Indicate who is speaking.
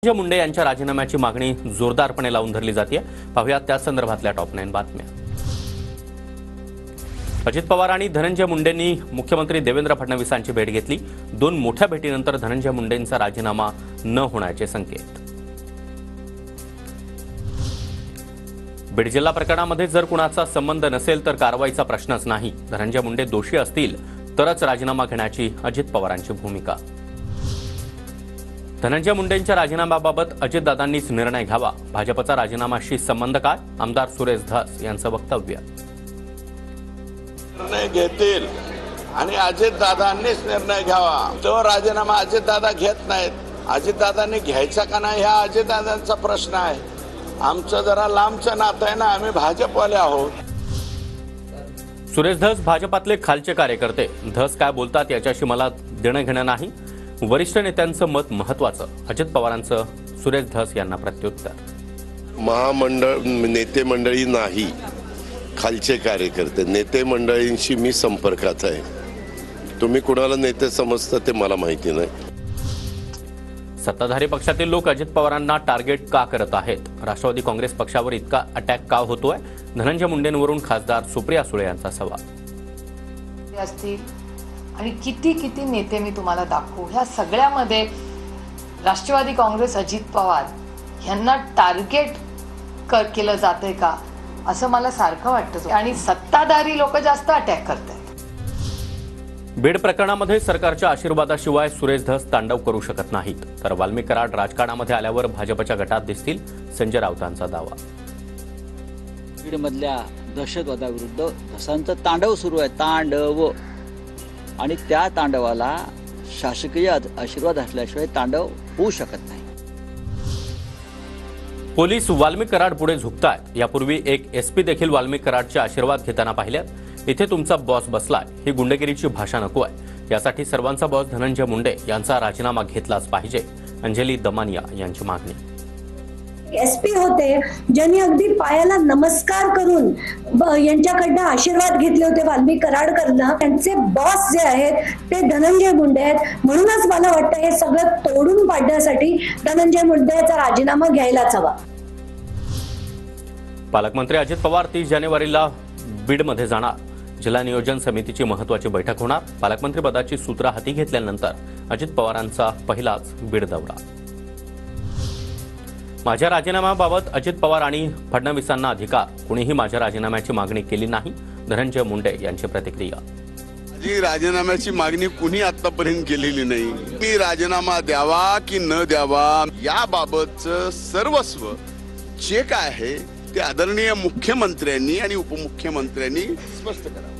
Speaker 1: धनंजय मुंडे यांच्या राजीनाम्याची मागणी जोरदारपणे लावून धरली जाते। पाहुयात त्या संदर्भातल्या टॉप 9 बातम्या। अजित पवार आणि धनंजय मुंडेंनी मुख्यमंत्री देवेंद्र फडणवीसांची भेट घेतली। 2 मोठ्या भेटीनंतर धनंजय मुंडेंचा राजीनामा न होण्याचे संकेत। बीड जिल्हा प्रकरणामध्ये जर कुणाचा संबंध नसेल तर कारवाईचा प्रश्नच नाही। धनंजय मुंडे दोषी असतील तरच राजीनामा घेण्याची अजित पवारांची भूमिका। धनंजय मुंडेंच्या राजीनाम्याबाबत अजितदादांनीच निर्णय घ्यावा। भाजपचा राजीनामाशी संबंध काय? आमदार सुरेश धस यांचं वक्तव्य।
Speaker 2: निर्णय घेतील आणि अजितदादांनीच निर्णय घ्यावा। तो राजीनामा अजितदादा घेत नाहीत। अजितदादांनी घ्यायचा का नाही हा अजितदादांचा प्रश्न आहे। आमचं जरा लांबचं नातं आहे ना, आम्ही भाजपवाले आहोत।
Speaker 1: सुरेश धस भाजपातले खालचे कार्यकर्ते। धस काय बोलतात याच्याशी मला देणं घेणं नाही। वरिष्ठ नेत्यांचं मत महत्त्वाचं। अजित पवारांचं सुरेश धस यांना प्रत्युत्तर।
Speaker 3: महामंडळ नेते मंडळी नाही, खालचे कार्यकर्ते। नेते मंडळींशी मी संपर्कात आहे। तुम्ही कुणाला नेते समजता ते मला माहिती नाही।
Speaker 1: सत्ताधारी पक्षातील लोक अजित पवारांना टार्गेट का करत आहेत? राष्ट्रवादी काँग्रेस पक्षावर इतका अटॅक का होतोय? धनंजय मुंडेंवरून खासदार सुप्रिया सुळे यांचा सवाल।
Speaker 4: आणि किती किती नेते मी तुम्हाला दाखवू। ह्या सगळ्यामध्ये राष्ट्रवादी काँग्रेस अजित पवार यांना टार्गेट केलं जातंय का असं मला सारखं वाटतं। आणि सत्ताधारी लोक जास्त अटॅक करतात।
Speaker 1: बीड प्रकरणामध्ये सरकारच्या आशीर्वादाशिवाय सुरेश धस तांडव करू शकत नाहीत। तर वाल्मिक कराड राजकारणामध्ये आल्यावर भाजपच्या गटात दिसतील, संजय राऊतांचा दावा।
Speaker 5: बीडमधल्या दहशतवादाविरुद्ध धसांचं तांडव सुरू आहे, तांडव। आणि त्या तांडवाला शासकीय आशीर्वाद असल्याशिवाय तांडव होऊ शकत नाही।
Speaker 1: पोलीस वाल्मिक कराड पुढे झुकतायत। यापूर्वी एक एसपी देखील वाल्मिक कराडचे आशीर्वाद घेताना पाहिल्यात। इथे तुमचा बॉस बसलाय, ही गुंडगिरीची भाषा नको आहे। यासाठी सर्वांचा बॉस धनंजय मुंडे यांचा राजीनामा घेतलाच पाहिजे। अंजली दमानिया यांची मागणी।
Speaker 6: एसपी होते ज्यांनी अगदी पायाला नमस्कार करून यांच्याकडनं आशीर्वाद घेतले होते वाल्मिक कराडकरनं। त्यांचे बॉस जे आहेत ते धनंजय मुंडे आहेत। म्हणूनच मला वाटतं हे सगळं तोडून पाडण्यासाठी धनंजय मुंडेचा राजीनामा घ्यायलाच हवा।
Speaker 1: पालकमंत्री अजित पवार 30 जानेवारीला बीडमध्ये जाणार। जिल्हा नियोजन समितीची महत्त्वाची बैठक होणार। पालकमंत्री पदाची सूत्र हाती घेतल्यानंतर अजित पवारांचा पहिलाच बीड दौरा। माझ्या राजीनाम्याबाबत अजित पवार आणि फडणवीसांना अधिकार। कुणीही माझ्या राजीनाम्याची मागणी केली नाही। धनंजय मुंडे यांची प्रतिक्रिया।
Speaker 2: माझी राजीनाम्याची मागणी कुणी आतापर्यंत केलेली नाही। मी राजीनामा द्यावा की न द्यावा याबाबतचं सर्वस्व जे काय आहे ते आदरणीय मुख्यमंत्र्यांनी आणि उपमुख्यमंत्र्यांनी स्पष्ट करावं।